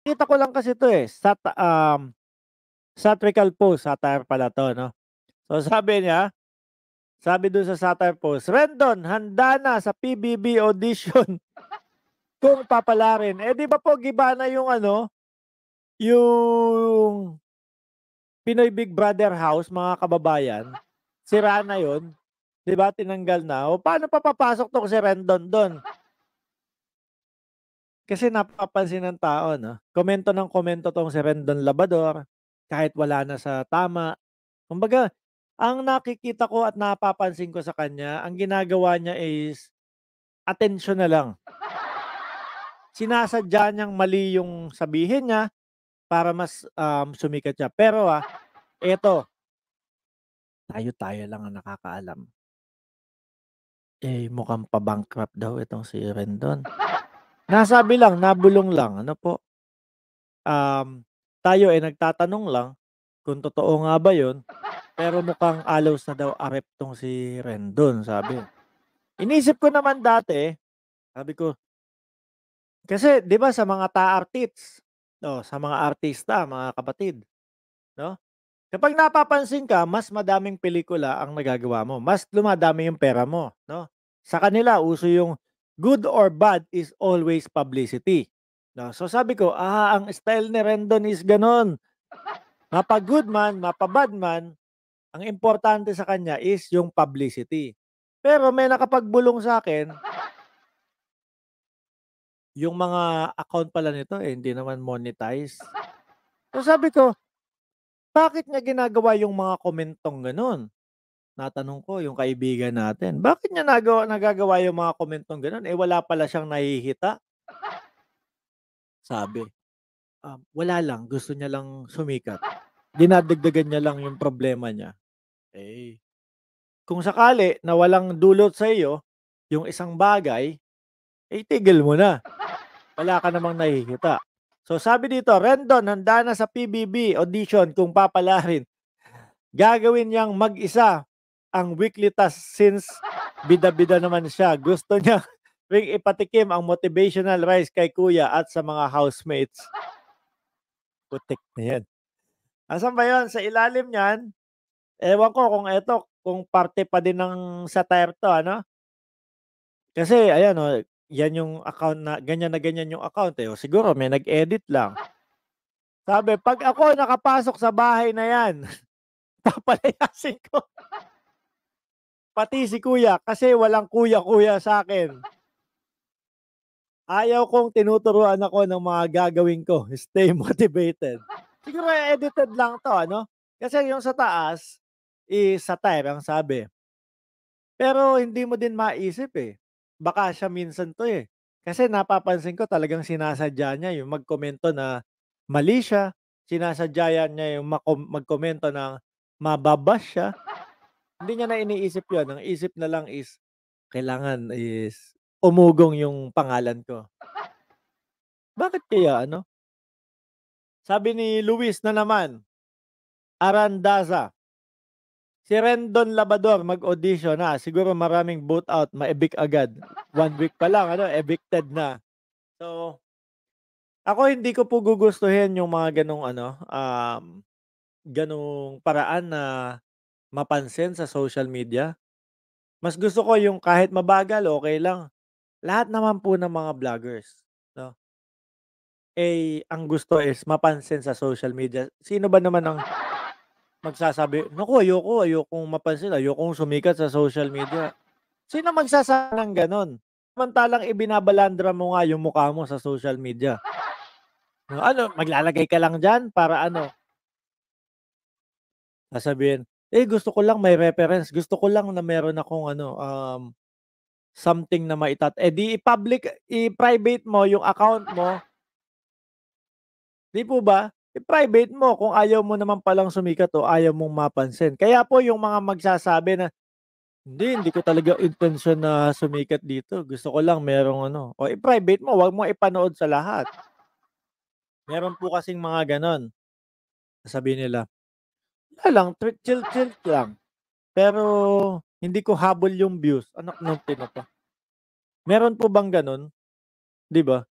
Kita ko lang kasi 'to, eh, satirical post, satire pala 'to 'no. So sabi dun sa satire post, "Rendon handa na sa PBB audition kung papalarin." Eh, 'di ba po giba na yung ano, yung Pinoy Big Brother house mga kababayan, sira na yun, 'di ba tinanggal na. O paano pa papasok 'tong si Rendon dun? Kasi napapansin ng tao 'no, komento ng komento 'tong si Rendon Labrador, kahit wala na sa tama. Kumbaga, ang nakikita ko at napapansin ko sa kanya, ang ginagawa niya is atensyon na lang. Sinasadya niyang mali yung sabihin niya para mas, sumikat siya. Pero, eto, tayo-tayo lang ang nakakaalam. Eh, mukhang pa-bankrupt daw itong si Rendon. Nasabi lang, nabulong lang, ano po, tayo ay nagtatanong lang kung totoo nga ba yun, pero mukhang alows na daw arep 'tong si Rendon, sabi. Inisip ko naman dati, sabi ko, kasi 'di ba sa mga ta-artits, sa mga artista, mga kapatid, 'no? Kapag napapansin ka, mas madaming pelikula ang nagagawa mo, mas dumadami yung pera mo, 'no? Sa kanila uso yung good or bad is always publicity, 'no? So sabi ko, ang style ni Rendon is gano'n, mapa-good man, mapa-bad man, ang importante sa kanya is yung publicity. Pero may nakapagbulong sa'kin, yung mga account pala nito, eh, hindi naman monetize. So sabi ko, bakit niya ginagawa yung mga komentong gano'n? Natanong ko yung kaibigan natin, bakit niya nagagawa yung mga komentong gano'n, eh, wala pala siyang nahihita? Sabi, wala lang, gusto niya lang sumikat. Dinadagdagan niya lang yung problema niya. Eh, kung sakali na walang dulot sa iyo yung isang bagay, eh, tigil mo na. Wala ka namang nahihita. So sabi dito, Rendon handa na sa PBB audition kung papalarin. Gagawin niyang mag-isa ang weekly task since bida-bida naman siya. Gusto niya ring ipatikim ang motivational rice kay kuya at sa mga housemates. Putik na yan. Asan ba yun? Sa ilalim niyan, ewan ko kung eto, kung parte pa din ng satire 'to ano? Kasi ayan yan yung account na ganyan yung account, eh, o siguro may nag-edit lang. Sabi, "'Pag ako nakapasok sa bahay na yan, papalayasin ko pati si kuya kasi walang kuya-kuya sa'kin. Ayaw kong tinuturuan ako ng mga gagawin ko. Stay motivated." Siguro edited lang 'to ano? Kasi yung sa taas is satire ang sabi. Pero hindi mo din maisip, eh, baka siya minsan 'to, eh. Kasi napapansin ko talagang sinasadya niya yung magkomento na mali siya, sinasadya niya yung magkomento ng mababash siya. Hindi niya na iniisip yun, ang isip na lang is kailangan is umugong yung pangalan ko. Bakit kaya ano? Sabi ni Luis na naman, Arandaza, si Rendon Labrador mag-audition na, siguro maraming boot out, ma-evict agad. 1 week pa lang ano, evicted na. So, ako hindi ko po gugustuhin yung mga gano'ng ano, gano'ng paraan na mapansin sa social media. Mas gusto ko yung kahit mabagal, okey lang. Lahat naman po ng mga vloggers 'no, eh, ang gusto is mapansin sa social media. Sino ba naman ang magsasabi, "Naku, ayokong mapansin, ayokong sumikat sa social media." Sino magsasabi ng gano'n? Samantalang ibinabalandra mo nga yung mukha mo sa social media. Ano, maglalagay ka lang diyan para ano, sasabihin, "Eh, gusto ko lang may reference, gusto ko lang na meron akong ano, something na eh, di i-private mo yung account mo, 'di po ba? I-private mo kung ayaw mo naman palang sumikat o ayaw mong mapansin." Kaya po yung mga magsasabi na, hindi ko talaga intensyon na sumikat dito, gusto ko lang merong ano." O i-private mo, 'wag mo ipanood sa lahat. Meron po kasing mga gano'n, sasabihin nila, "Wala lang, chill-chill lang, pero hindi ko habol yung views." Anak ng tinapa. Meron po bang gano'n, 'di ba?